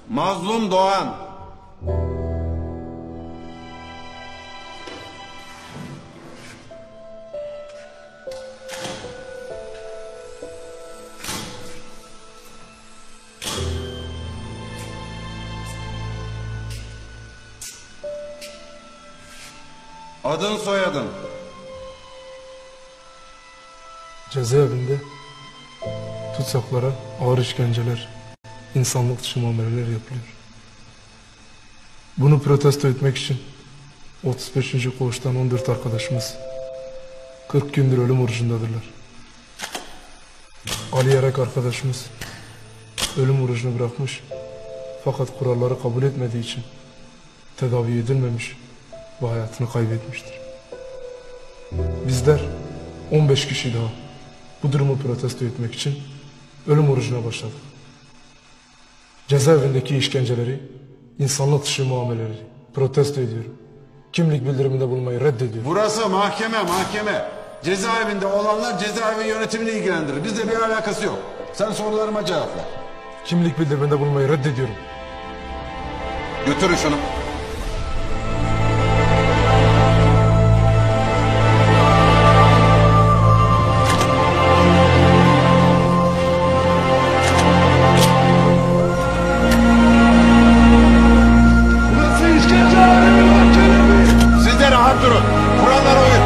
Mazlum Doğan. Adın soyadın. Cezaevinde tutsaklara ağır işkenceler, insanlık dışı muameleler yapılıyor. Bunu protesto etmek için 35. koğuştan 14 arkadaşımız 40 gündür ölüm orucundadırlar. Ali Yarak arkadaşımız ölüm orucunu bırakmış fakat kuralları kabul etmediği için tedavi edilmemiş ve hayatını kaybetmiştir. Bizler 15 kişi daha bu durumu protesto etmek için ölüm orucuna başladık. Cezaevindeki işkenceleri, insanlık dışı muameleleri protesto ediyorum. Kimlik bildiriminde bulunmayı reddediyorum. Burası mahkeme. Cezaevinde olanlar cezaevi yönetimini ilgilendirir. Bizle bir alakası yok. Sen sorularıma cevap ver. Kimlik bildiriminde bulunmayı reddediyorum. Götürün şunu. Durun. Kurallara uyun.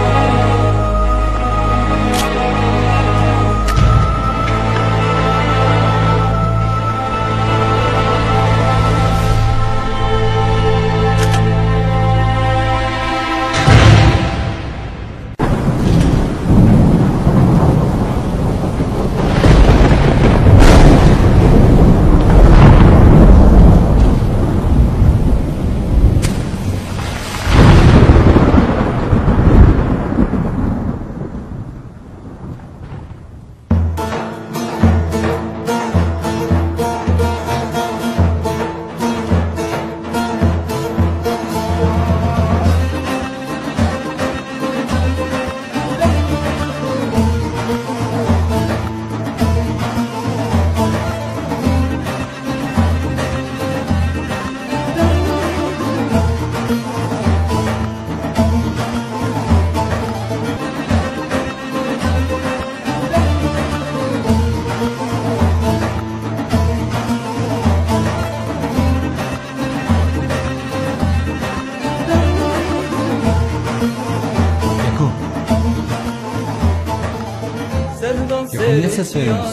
Yakın ne ses veriyorsun?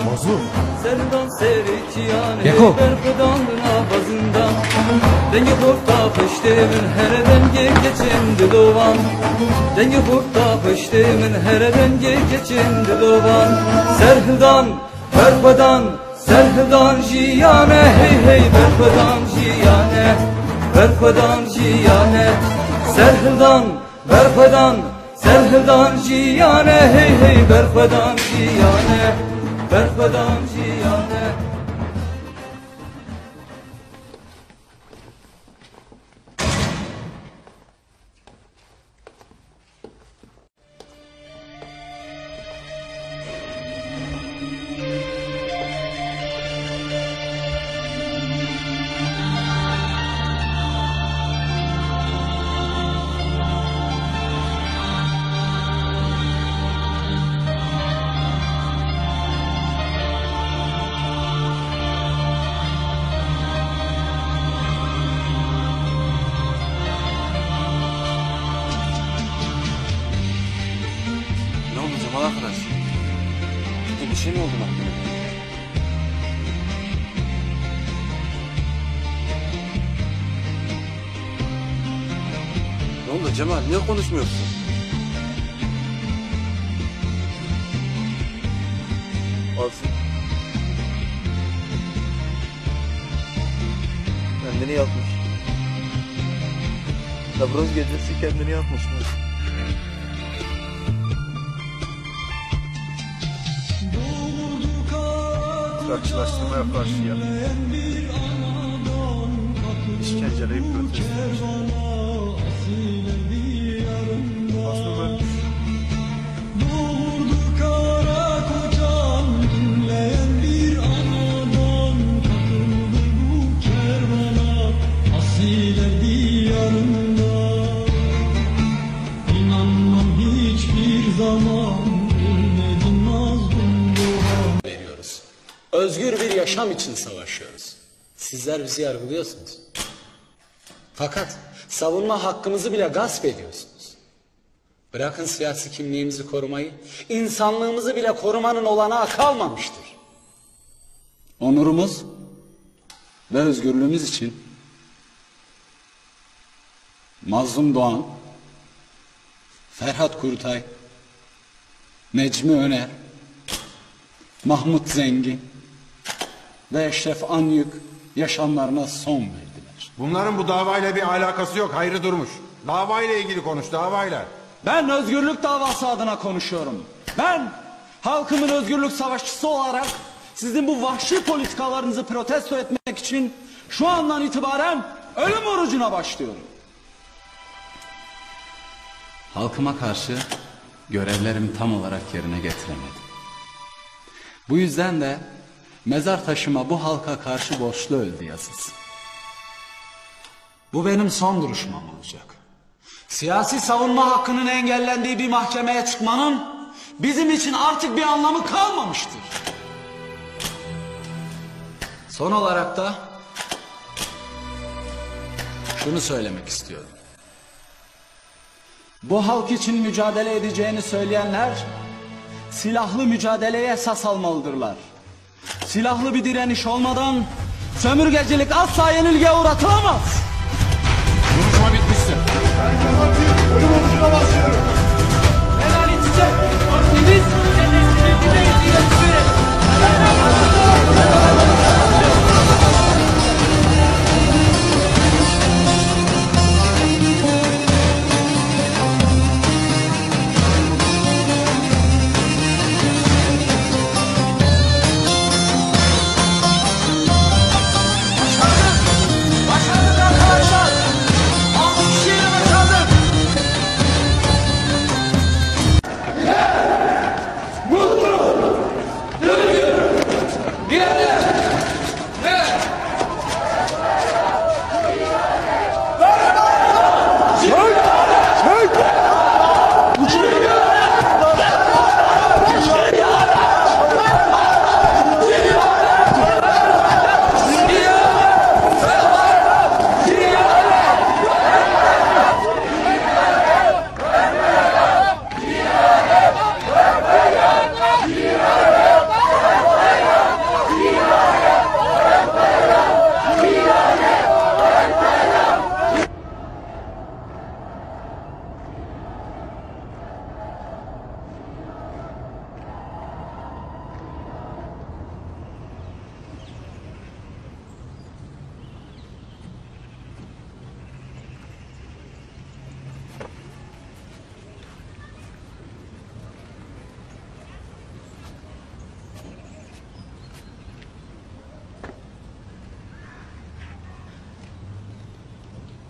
Mazlum. Yeko. Dengi kurta pıştımın hereden geçindi doğan. Dengi kurta pıştımın hereden geçindi doğan. Serhildan, serhildan jiyane hey berpadan jiyane. Berpadan jiyane. Serhildan, serhildan jiyane hey berpadan jiyane. Berpadan jiyane. Arkadaş, bir şey mi oldu mahkemede? Ne oldu Cemal? Niye konuşmuyorsun? Olsun. Kendini yakmış. Navroz gecesi kendini yakmış mı? Karşılaştırmaya karşıya işkenceleri protesto etmiş. Aslında ölmüş. Doğurdu kara kocan, dinleyen bir anadan özgür bir yaşam için savaşıyoruz. Sizler bizi yargılıyorsunuz. Fakat savunma hakkımızı bile gasp ediyorsunuz. Bırakın siyasi kimliğimizi korumayı, insanlığımızı bile korumanın olanağı kalmamıştır. Onurumuz ve özgürlüğümüz için Mazlum Doğan, Ferhat Kurtay, Necmi Öner, Mahmut Zengin ve Eşref Anyük yaşamlarına son verdiler. Bunların bu davayla bir alakası yok Hayri Durmuş. Davayla ilgili konuş, davayla. Ben özgürlük davası adına konuşuyorum. Ben halkımın özgürlük savaşçısı olarak sizin bu vahşi politikalarınızı protesto etmek için şu andan itibaren ölüm orucuna başlıyorum. Halkıma karşı görevlerimi tam olarak yerine getiremedim. Bu yüzden de mezar taşıma bu halka karşı borçlu öldü yazısı. Bu benim son duruşmam olacak. Siyasi savunma hakkının engellendiği bir mahkemeye çıkmanın bizim için artık bir anlamı kalmamıştır. Son olarak da şunu söylemek istiyorum. Bu halk için mücadele edeceğini söyleyenler silahlı mücadeleye esas almalıdırlar. Silahlı bir direniş olmadan sömürgecilik asla yenilgiye uğratılamaz. Duruşma bitmiştir.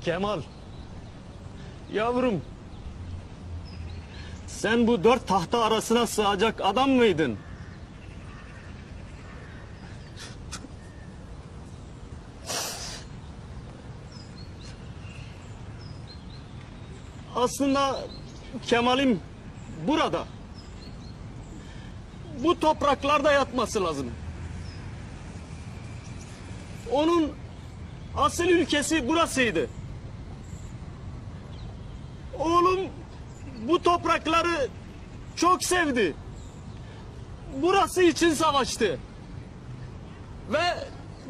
Kemal, yavrum, sen bu dört tahta arasına sığacak adam mıydın? Aslında Kemal'im burada, bu topraklarda yatması lazım. Onun asıl ülkesi burasıydı. Oğlum bu toprakları çok sevdi. Burası için savaştı. Ve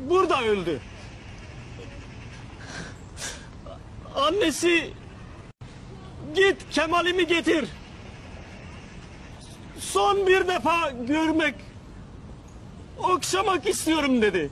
burada öldü. Annesi, git Kemal'imi getir. Son bir defa görmek, okşamak istiyorum dedi.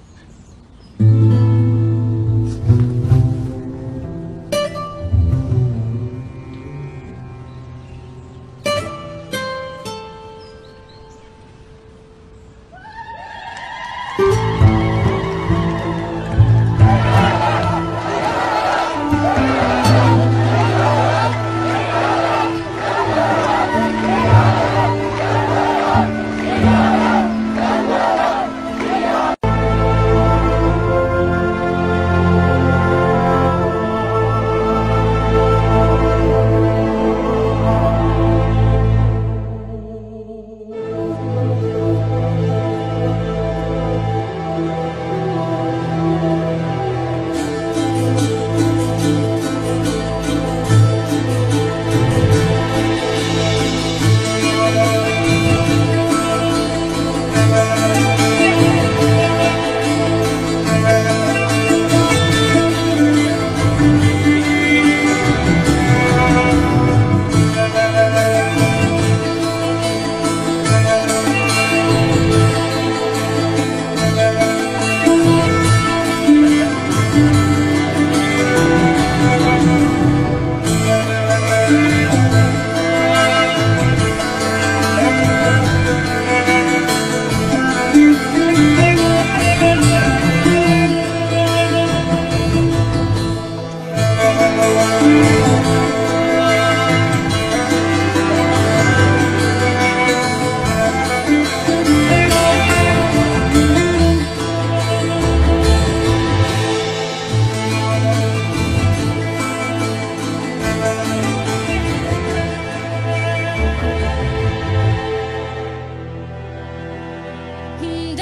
Dum